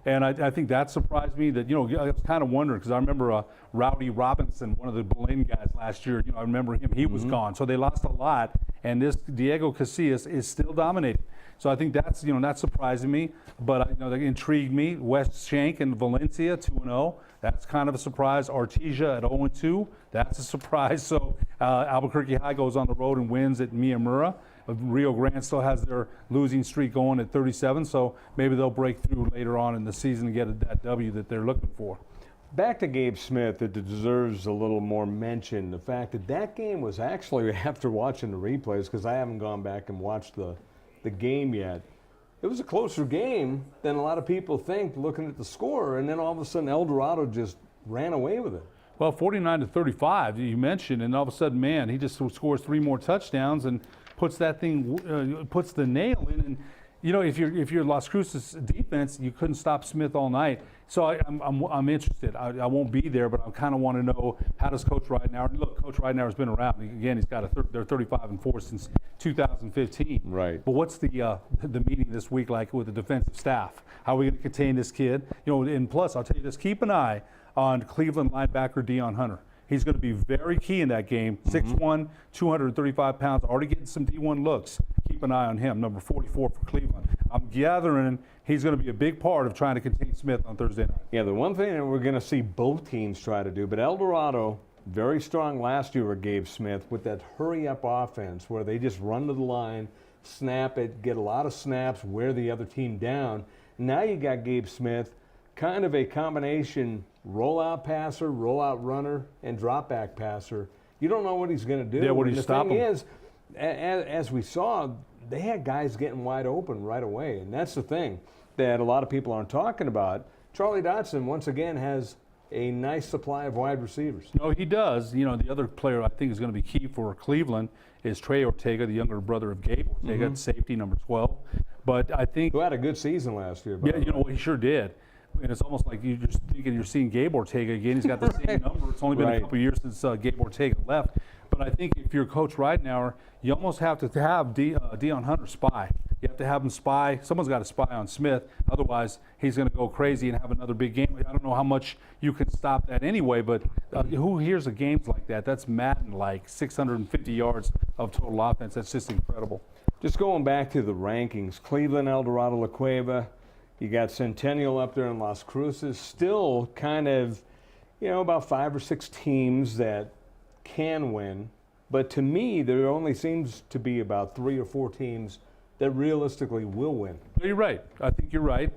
And I think that surprised me that, I was kind of wondering, because I remember Rowdy Robinson, one of the Berlin guys last year, I remember him, he was gone. So they lost a lot, and this Diego Casillas is still dominating. So I think that's, that's surprising me, but that intrigued me. West Shank and Valencia, 2-0. That's kind of a surprise. Artesia at 0-2. That's a surprise. So Albuquerque High goes on the road and wins at Miyamura. Rio Grande still has their losing streak going at 37, so maybe they'll break through later on in the season and get that W that they're looking for. Back to Gabe Smith, it deserves a little more mention. The fact that game was actually, after watching the replays, because I haven't gone back and watched the game yet, it was a closer game than a lot of people think looking at the score, and then all of a sudden El Dorado just ran away with it. Well, 49-35, you mentioned, and all of a sudden, man, he just scores 3 more touchdowns and puts that thing, puts the nail in. And if you're Las Cruces defense, you couldn't stop Smith all night. So I'm interested. I won't be there, but I kind of want to know, how does Coach Ridenauer look? Coach Ridenauer has been around. Again, he's got they're 35-4 since 2015. Right. But what's the meeting this week like with the defensive staff? How are we going to contain this kid? And plus, I'll tell you this: keep an eye on Cleveland linebacker Deion Hunter. He's going to be very key in that game. 6'1", 235 pounds, already getting some D1 looks. Keep an eye on him, number 44 for Cleveland. I'm gathering he's going to be a big part of trying to contain Smith on Thursday night. Yeah, the one thing that we're going to see both teams try to do, but El Dorado, very strong last year with Gabe Smith with that hurry-up offense where they just run to the line, snap it, get a lot of snaps, wear the other team down. Now you got Gabe Smith, kind of a combination rollout passer, rollout runner, and drop back passer. You don't know what he's going to do. Yeah, what do you the stop thing him? is, as we saw, they had guys getting wide open right away, and that's the thing that a lot of people aren't talking about. Charlie Dotson, once again, has a nice supply of wide receivers. No, he does. You know, the other player I think is going to be key for Cleveland is Trey Ortega, the younger brother of Gabe Ortega, at safety, number 12. But I think who had a good season last year. Yeah, you know, he sure did. And it's almost like you're just thinking you're seeing Gabe Ortega again. He's got the same number. It's only been a couple of years since Gabe Ortega left. But I think if you're Coach Ridenauer, you almost have to have Deion Hunter spy. You have to have him spy. Someone's got to spy on Smith. Otherwise, he's going to go crazy and have another big game. I don't know how much you can stop that anyway, but who hears of games like that? That's Madden-like, 650 yards of total offense. That's just incredible. Just going back to the rankings, Cleveland, El Dorado, La Cueva, you got Centennial up there in Las Cruces, still kind of, you know, about 5 or 6 teams that can win. But to me, there only seems to be about 3 or 4 teams that realistically will win. You're right. I think you're right.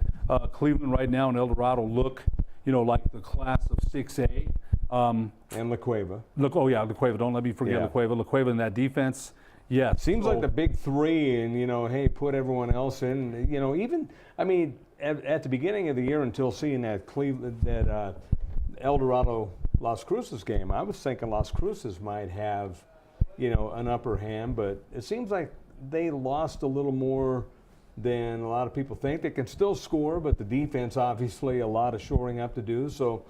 Cleveland right now and El Dorado look, you know, like the class of 6A. And La Cueva. La Cueva. Don't let me forget La Cueva. La Cueva in that defense. Yeah. Seems like the big 3 and, you know, hey, put everyone else in. You know, even, I mean, at the beginning of the year until seeing that El Dorado Las Cruces game, I was thinking Las Cruces might have, you know, an upper hand, but it seems like they lost a little more than a lot of people think. They can still score, but the defense, obviously, a lot of shoring up to do. So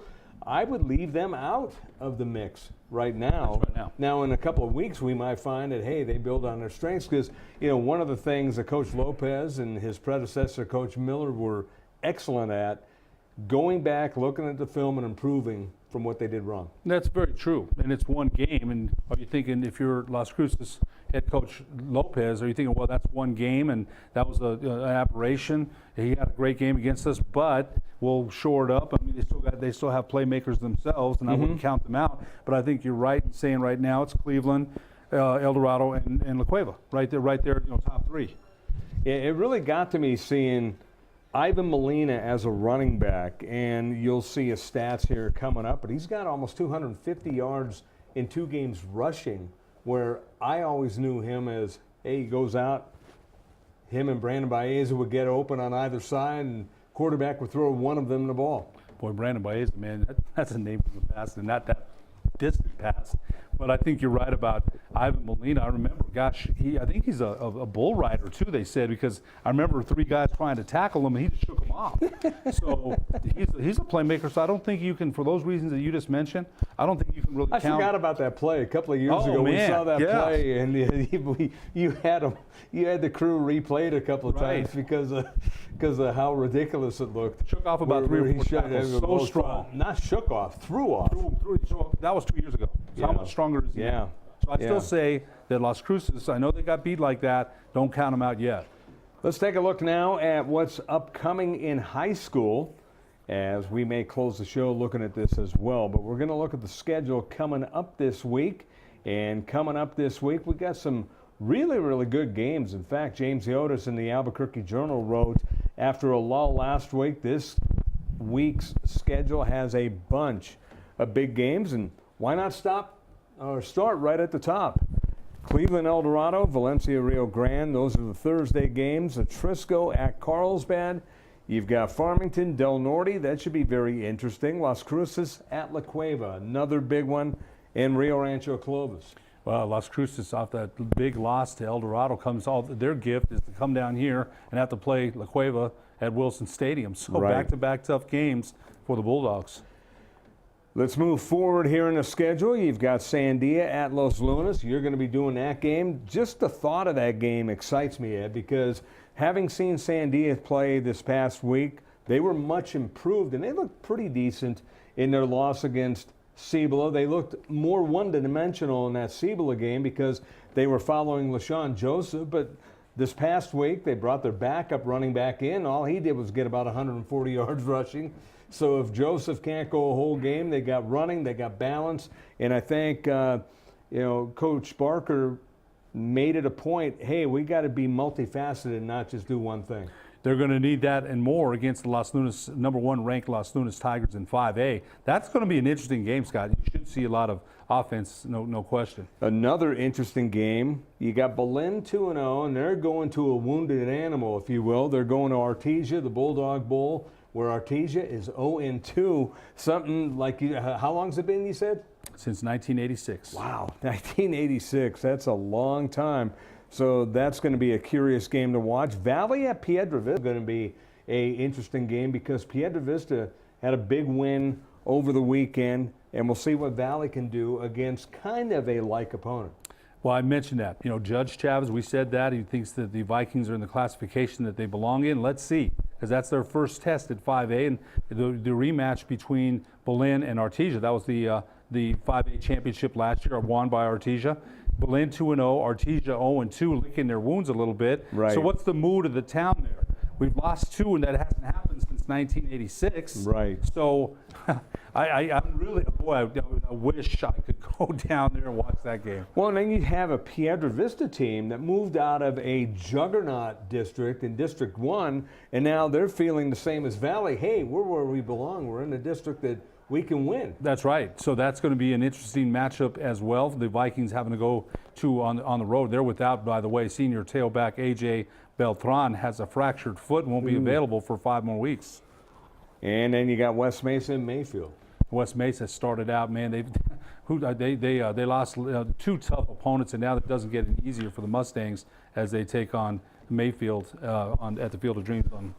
I would leave them out of the mix right now. Now, in a couple of weeks, we might find that, hey, they build on their strengths because, you know, one of the things that Coach Lopez and his predecessor, Coach Miller, were excellent at, going back, looking at the film, and improving from what they did wrong. That's very true, and it's one game. And are you thinking, if you're Las Cruces head coach Lopez, are you thinking, well, that's one game and that was an aberration? He had a great game against us, but we'll shore it up. I mean, they still have playmakers themselves, and I wouldn't count them out. But I think you're right in saying right now it's Cleveland, El Dorado, and La Cueva right there, you know, top 3. It really got to me seeing Ivan Molina as a running back, and you'll see his stats here coming up, but he's got almost 250 yards in 2 games rushing, where I always knew him as, hey, he goes out, him and Brandon Baeza would get open on either side, and quarterback would throw one of them the ball. Boy, Brandon Baeza, man, that's a name from the past, and not that distant past. But I think you're right about Ivan Molina. I remember, gosh, I think he's a bull rider too, they said, because I remember 3 guys trying to tackle him and he just shook them off. So he's a playmaker. So I don't think you can, for those reasons that you just mentioned, I don't think you can really count. I forgot about that play a couple of years ago. We saw that play, and you had the crew replay it a couple of times because of how ridiculous it looked. Shook off about 3 or 4 tackles. So strong. Not shook off, threw off. So that was 2 years ago. So how much stronger is he? Yeah. So I'd still say that Las Cruces, I know they got beat like that. Don't count them out yet. Let's take a look now at what's upcoming in high school, as we may close the show looking at this as well. But we're going to look at the schedule coming up this week. And coming up this week, we got some really, really good games. In fact, James Iotis in the Albuquerque Journal wrote, after a lull last week, this week's schedule has a bunch of big games, and why not start right at the top? Cleveland, El Dorado, Valencia, Rio Grande. Those are the Thursday games. Atrisco at Carlsbad. You've got Farmington, Del Norte. That should be very interesting. Las Cruces at La Cueva. Another big one. And Rio Rancho Clovis. Well, Las Cruces, off that big loss to El Dorado, their gift is to come down here and have to play La Cueva at Wilson Stadium. So back-to-back tough games for the Bulldogs. Let's move forward here in the schedule. You've got Sandia at Los Lunas. You're going to be doing that game. Just the thought of that game excites me, Ed, because having seen Sandia play this past week, they were much improved, and they looked pretty decent in their loss against Cibola. They looked more one-dimensional in that Cibola game because they were following LaShawn Joseph, but this past week they brought their backup running back in. All he did was get about 140 yards rushing. So if Joseph can't go a whole game, they got running, they got balance, and I think Coach Barker made it a point, hey, we got to be multifaceted and not just do one thing. They're going to need that and more against the Los Lunas, number 1 ranked Los Lunas Tigers in 5A. That's going to be an interesting game, Scott. You should see a lot of offense, no question. Another interesting game. You got Belen 2-0, and they're going to a wounded animal, if you will. They're going to Artesia, the Bulldog Bowl, where Artesia is 0-2. Something like, how long's it been, you said? Since 1986. Wow, 1986. That's a long time. So that's going to be a curious game to watch. Valley at Piedravista going to be a interesting game because Piedravista had a big win over the weekend, and we'll see what Valley can do against kind of a like opponent. Well, I mentioned that. You know, Judge Chavez, we said that. He thinks that the Vikings are in the classification that they belong in. Let's see, because that's their first test at 5A, and the rematch between Berlin and Artesia. That was the 5A championship last year, won by Artesia. Berlin 2-0, Artesia 0-2, licking their wounds a little bit. Right. So what's the mood of the town there? We've lost 2, and that hasn't happened since 1986. Right. So I'm really, boy, I wish I could go down there and watch that game. Well, and then you have a Piedravista team that moved out of a juggernaut district in District 1, and now they're feeling the same as Valley. Hey, we're where we belong. We're in the district that we can win. That's right. So that's going to be an interesting matchup as well. The Vikings having to go on the road. They're without, by the way, senior tailback A.J. Beltran has a fractured foot and won't be available for 5 more weeks. And then you got West Mesa and Mayfield. West Mesa started out, man. They lost 2 tough opponents, and now that doesn't get any easier for the Mustangs as they take on Mayfield at the Field of Dreams on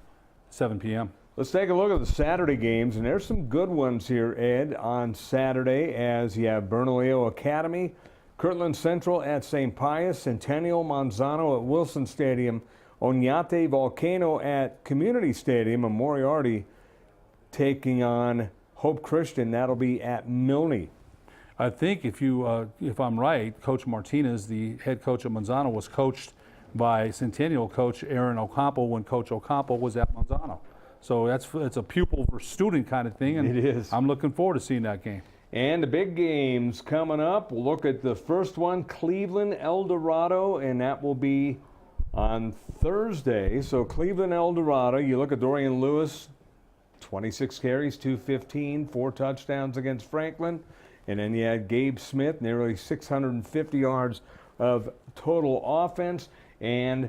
7 p.m. Let's take a look at the Saturday games, and there's some good ones here, Ed, on Saturday as you have Bernalillo Academy, Kirtland Central at St. Pius, Centennial Manzano at Wilson Stadium, Oñate Volcano at Community Stadium, and Moriarty taking on Hope Christian. That'll be at Milne. I think if I'm right, Coach Martinez, the head coach at Manzano, was coached by Centennial coach Aaron Ocampo when Coach Ocampo was at Manzano. So it's a pupil versus student kind of thing, and it is. I'm looking forward to seeing that game. And the big games coming up. We'll look at the first one, Cleveland El Dorado, and that will be on Thursday. So Cleveland El Dorado, you look at Dorian Lewis, 26 carries, 215, 4 touchdowns against Franklin. And then you had Gabe Smith, nearly 650 yards of total offense. And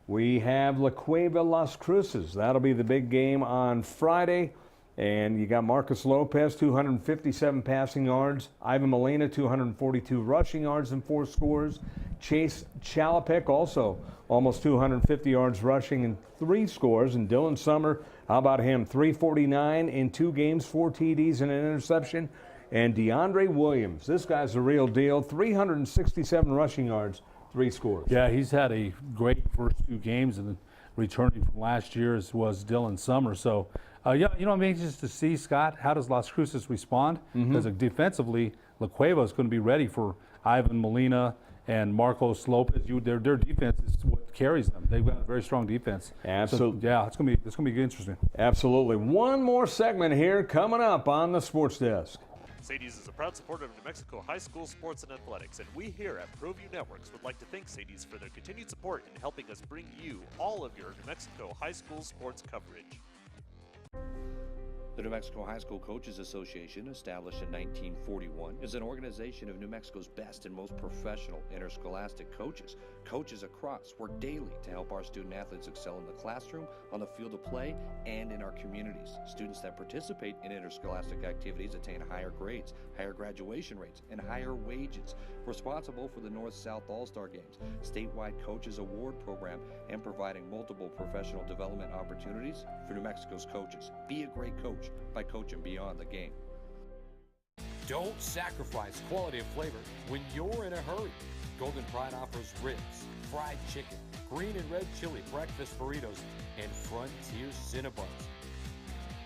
we have La Cueva Las Cruces. That'll be the big game on Friday. And you got Marcus Lopez, 257 passing yards. Ivan Molina, 242 rushing yards and 4 scores. Chase Chalapek, also almost 250 yards rushing and 3 scores. And Dylan Summer, how about him? 349 in 2 games, 4 TDs and an interception. And DeAndre Williams, this guy's the real deal, 367 rushing yards, 3 scores. Yeah, he's had a great first 2 games, and returning from last year's was Dylan Summer. So, I'm anxious to see, Scott, how does Las Cruces respond? Because defensively, La Cueva is going to be ready for Ivan Molina and Marcos Lopez. Their defense is what carries them. They've got a very strong defense. Absolutely. So, yeah, it's going to be interesting. Absolutely. One more segment here coming up on the Sports Desk. Sadie's is a proud supporter of New Mexico high school sports and athletics, and we here at Proview Networks would like to thank Sadie's for their continued support in helping us bring you all of your New Mexico high school sports coverage. The New Mexico High School Coaches Association, established in 1941, is an organization of New Mexico's best and most professional interscholastic coaches. Coaches across work daily to help our student athletes excel in the classroom, on the field of play, and in our communities. Students that participate in interscholastic activities attain higher grades, higher graduation rates, and higher wages. Responsible for the North-South All-Star Games, statewide Coaches Award Program, and providing multiple professional development opportunities for New Mexico's coaches. Be a great coach by coaching beyond the game. Don't sacrifice quality of flavor when you're in a hurry. Golden Pride offers ribs, fried chicken, green and red chili breakfast burritos, and Frontier Cinnabons.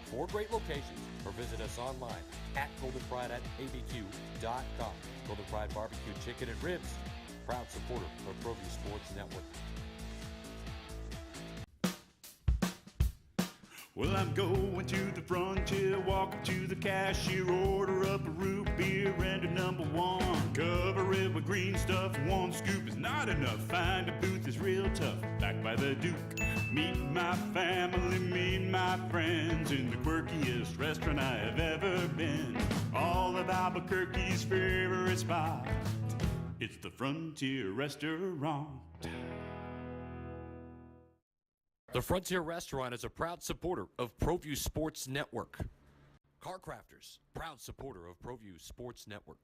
4 great locations, or visit us online at goldenpride@abq.com. Golden Pride Barbecue Chicken and Ribs, proud supporter of Proview Sports Network. Well, I'm going to the frontier, walking to the cashier, order up a root beer and a number 1. Cover it with green stuff, 1 scoop is not enough. Find a booth is real tough, back by the Duke. Meet my family, meet my friends in the quirkiest restaurant I have ever been. All of Albuquerque's favorite spot, it's the Frontier Restaurant. The Frontier Restaurant is a proud supporter of Proview Sports Network. Car Crafters, proud supporter of Proview Sports Network.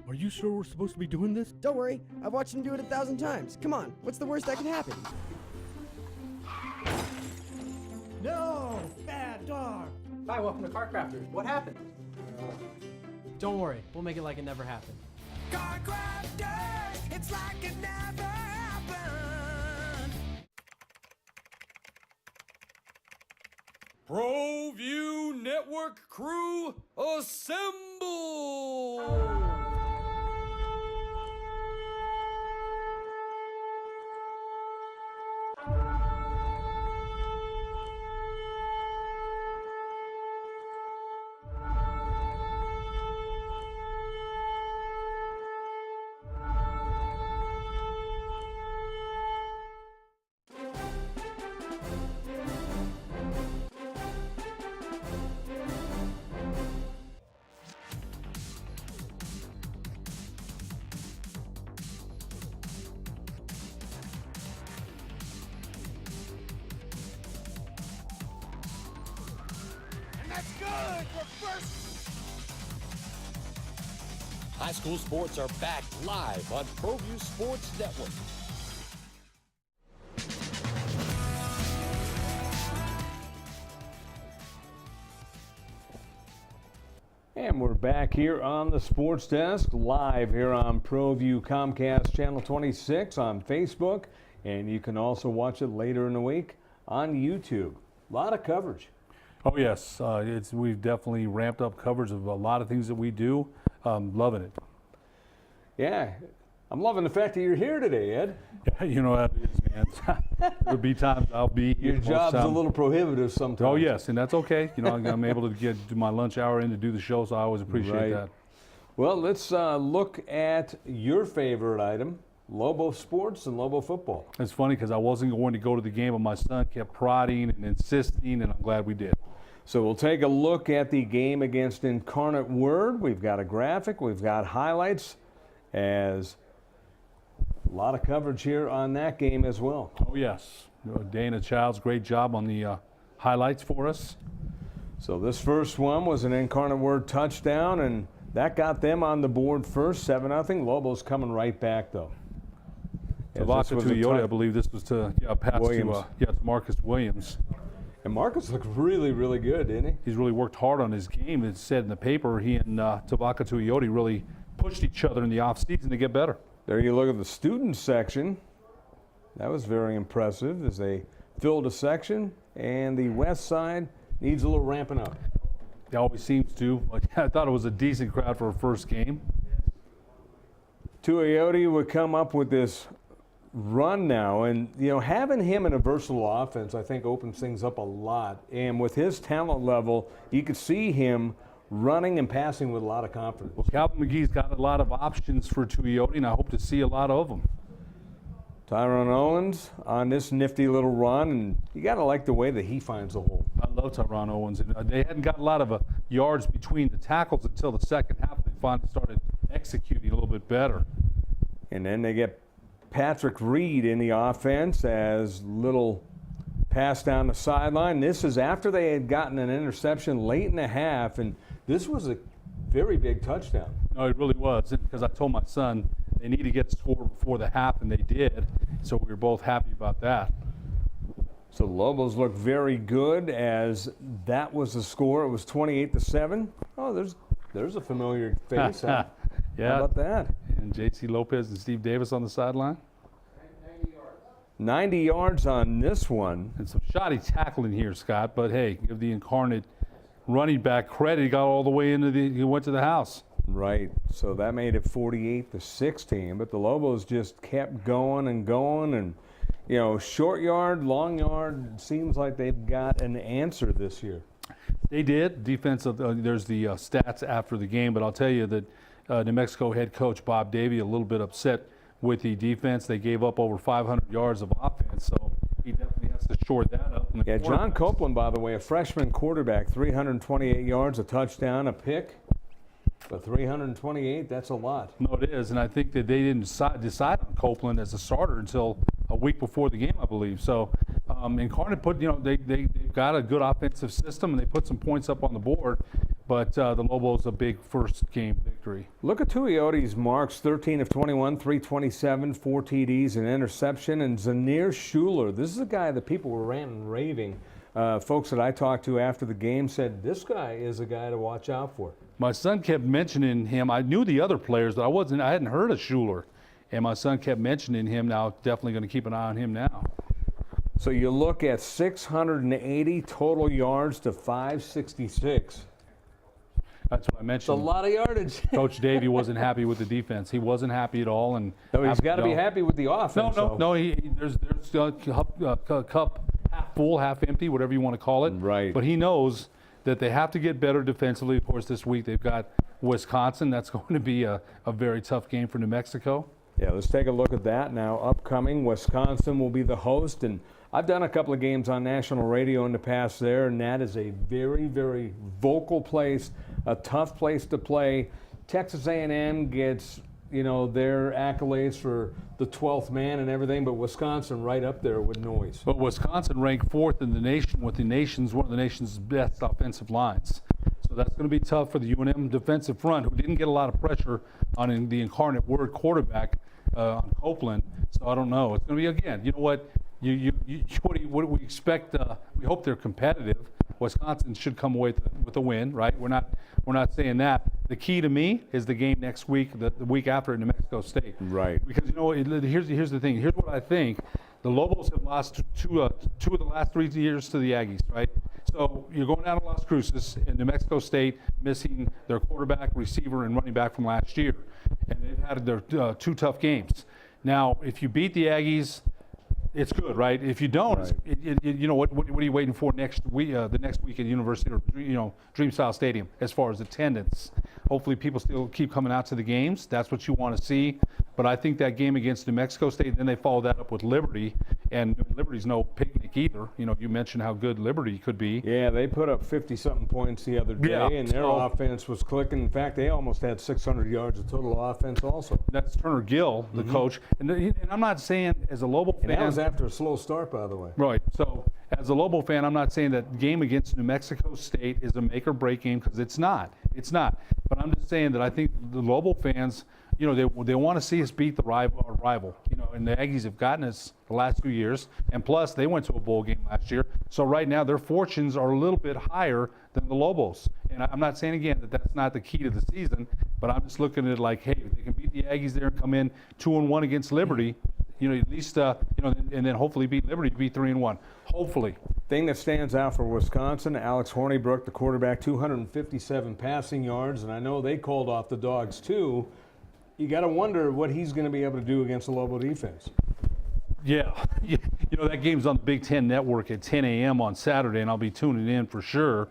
Are you sure we're supposed to be doing this? Don't worry, I've watched him do it 1,000 times. Come on, what's the worst that can happen? No! Bad dog! Hi, welcome to Car Crafters. What happened? Don't worry, we'll make it like it never happened. Car Crafters! It's like it never happened! Proview Network crew, assemble! That's good! We're first! High school sports are back live on Proview Sports Network. And we're back here on the Sports Desk, live here on Proview Comcast Channel 26 on Facebook. And you can also watch it later in the week on YouTube. A lot of coverage. Oh yes, we've definitely ramped up coverage of a lot of things that we do. Loving it. Yeah, I'm loving the fact that you're here today, Ed. Yeah, you know how it is, man. There'll be times I'll be here. Your job's a little prohibitive sometimes. Oh yes, and that's okay. You know, I'm able to do my lunch hour in to do the show, so I always appreciate that. Well, let's look at your favorite item. Lobo sports and Lobo football. It's funny because I wasn't going to go to the game, but my son kept prodding and insisting, and I'm glad we did. So we'll take a look at the game against Incarnate Word. We've got a graphic, we've got highlights, as a lot of coverage here on that game as well. Oh yes, Dana Childs, great job on the highlights for us. So this first one was an Incarnate Word touchdown, and that got them on the board first, 7-0. Lobos coming right back though. Tabaka to Iota, I believe this was to pass to Marcus Williams. And Marcus looked really, really good, didn't he? He's really worked hard on his game. It said in the paper he and Tabaka to Iota really pushed each other in the offseason to get better. There you look at the student section. That was very impressive as they filled a section, and the west side needs a little ramping up. It always seems to. I thought it was a decent crowd for a first game. Tuioti would come up with this run now, and having him in a versatile offense I think opens things up a lot, and with his talent level you could see him running and passing with a lot of confidence. Well, Calvin McGee's got a lot of options for Tuioti, and I hope to see a lot of them. Tyrone Owens on this nifty little run, and you got to like the way that he finds the hole. I love Tyrone Owens, and they hadn't got a lot of yards between the tackles until the second half. They finally started executing a little bit better. And then they get Patrick Reed in the offense as little pass down the sideline. This is after they had gotten an interception late in the half, and this was a very big touchdown. No, it really was, because I told my son they need to get scored before the half, and they did. So we were both happy about that. So the Lobos look very good as that was the score. It was 28-7. Oh, there's a familiar face. Huh? Yeah. How about that? And J.C. Lopez and Steve Davis on the sideline. 90 yards on this one. And some shoddy tackling here, Scott. But hey, give the Incarnate running back credit. He got all the way he went to the house. Right. So that made it 48-16. But the Lobos just kept going and going, and short yard, long yard. Seems like they've got an answer this year. They did. Defensive. There's the stats after the game, but I'll tell you that New Mexico head coach Bob Davie a little bit upset with the defense. They gave up over 500 yards of offense, so he definitely has to shore that up. Yeah, John Copeland, by the way, a freshman quarterback, 328 yards, a touchdown, a pick. But 328, that's a lot. No, it is, and I think that they didn't decide on Copeland as a starter until a week before the game, I believe. So Incarnate put, they've got a good offensive system, and they put some points up on the board, but the Lobos a big first game victory. Look at Tuiotti's marks, 13 of 21, 327, 4 TDs, an interception, and Zanir Schuler. This is a guy that people were ranting and raving. Folks that I talked to after the game said this guy is a guy to watch out for. My son kept mentioning him. I knew the other players, but I hadn't heard of Schuler. And my son kept mentioning him. Now, definitely going to keep an eye on him now. So you look at 680 total yards to 566. That's what I mentioned. It's a lot of yardage. Coach Davey wasn't happy with the defense. He wasn't happy at all. And no, he's got to be happy with the offense. No. There's cup half full, half empty, whatever you want to call it. Right. But he knows that they have to get better defensively. Of course, this week they've got Wisconsin. That's going to be a very tough game for New Mexico. Yeah, let's take a look at that now. Upcoming, Wisconsin will be the host, and I've done a couple of games on national radio in the past there, and that is a very, very vocal place, a tough place to play. Texas A&M gets, their accolades for the 12th man and everything, but Wisconsin right up there with noise. But Wisconsin ranked 4th in the nation with one of the nation's best offensive lines. So that's going to be tough for the UNM defensive front, who didn't get a lot of pressure on the Incarnate Word quarterback on Copeland. So I don't know. It's going to be, again, you know what? What do we expect? We hope they're competitive. Wisconsin should come away with a win, right? We're not saying that. The key to me is the game next week, the week after in New Mexico State. Right. Because here's the thing. Here's what I think. The Lobos have lost two of the last 3 years to the Aggies, right? So you're going down to Las Cruces in New Mexico State, missing their quarterback, receiver, and running back from last year, and they've had their 2 tough games. Now, if you beat the Aggies, it's good, right? If you don't, right. What are you waiting for next week? The next week at University or Dreamstyle Stadium as far as attendance. Hopefully, people still keep coming out to the games. That's what you want to see. But I think that game against New Mexico State, then they follow that up with Liberty, and Liberty's no picnic either. You mentioned how good Liberty could be. Yeah, they put up 50-something points the other day, and their offense was clicking. In fact, they almost had 600 yards of total offense also. That's Turner Gill, the coach. And I'm not saying as a Lobo fan. And that was after a slow start, by the way. Right. So as a Lobo fan, I'm not saying that game against New Mexico State is a make or break game, because it's not. It's not. But I'm just saying that I think the Lobo fans, they want to see us beat our rival. And the Aggies have gotten us the last 2 years, and plus they went to a bowl game last year. So right now their fortunes are a little bit higher than the Lobos. And I'm not saying again that that's not the key to the season, but I'm just looking at it like, hey, if they can beat the Aggies there and come in 2-1 against Liberty, at least and then hopefully beat Liberty, be 3-1. Hopefully. Thing that stands out for Wisconsin, Alex Hornibrook, the quarterback, 257 passing yards, and I know they called off the Dogs too. You got to wonder what he's going to be able to do against the Lobo defense. Yeah. That game's on the Big Ten Network at 10 a.m. on Saturday, and I'll be tuning in for sure.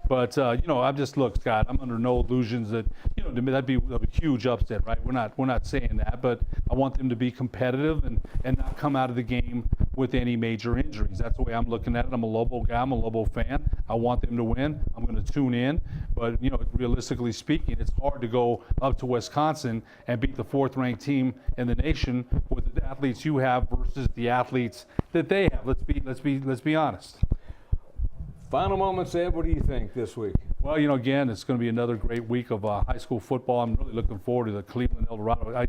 But, I'm just, look, Scott, I'm under no illusions that, to me, that'd be a huge upset, right? We're not saying that, but I want them to be competitive and not come out of the game with any major injuries. That's the way I'm looking at it. I'm a Lobo guy. I'm a Lobo fan. I want them to win. I'm going to tune in. But, realistically speaking, it's hard to go up to Wisconsin and beat the 4th-ranked team in the nation with the athletes you have versus the athletes that they have. Let's be honest. Final moments, Ed. What do you think this week? Well, again, it's going to be another great week of high school football. I'm really looking forward to the Cleveland El Dorado. I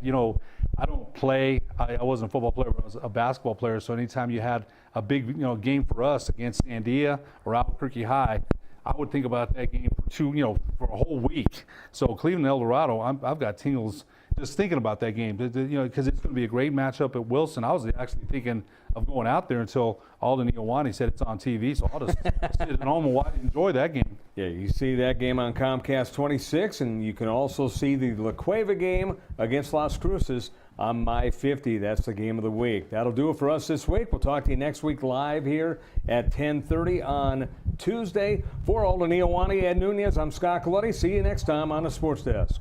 don't play. I wasn't a football player, but I was a basketball player. So anytime you had a big, game for us against Sandia or Albuquerque High, I would think about that game for a whole week. So Cleveland El Dorado, I've got tingles just thinking about that game, because it's going to be a great matchup at Wilson. I was actually thinking of going out there until Alden Iowani said it's on TV, so I'll just sit at home and enjoy that game. Yeah, you see that game on Comcast 26, and you can also see the La Cueva game against Las Cruces on My 50. That's the game of the week. That'll do it for us this week. We'll talk to you next week live here at 10:30 on Tuesday. For Alden Iowani, Ed Nunez, I'm Scott Coletti. See you next time on the Sports Desk.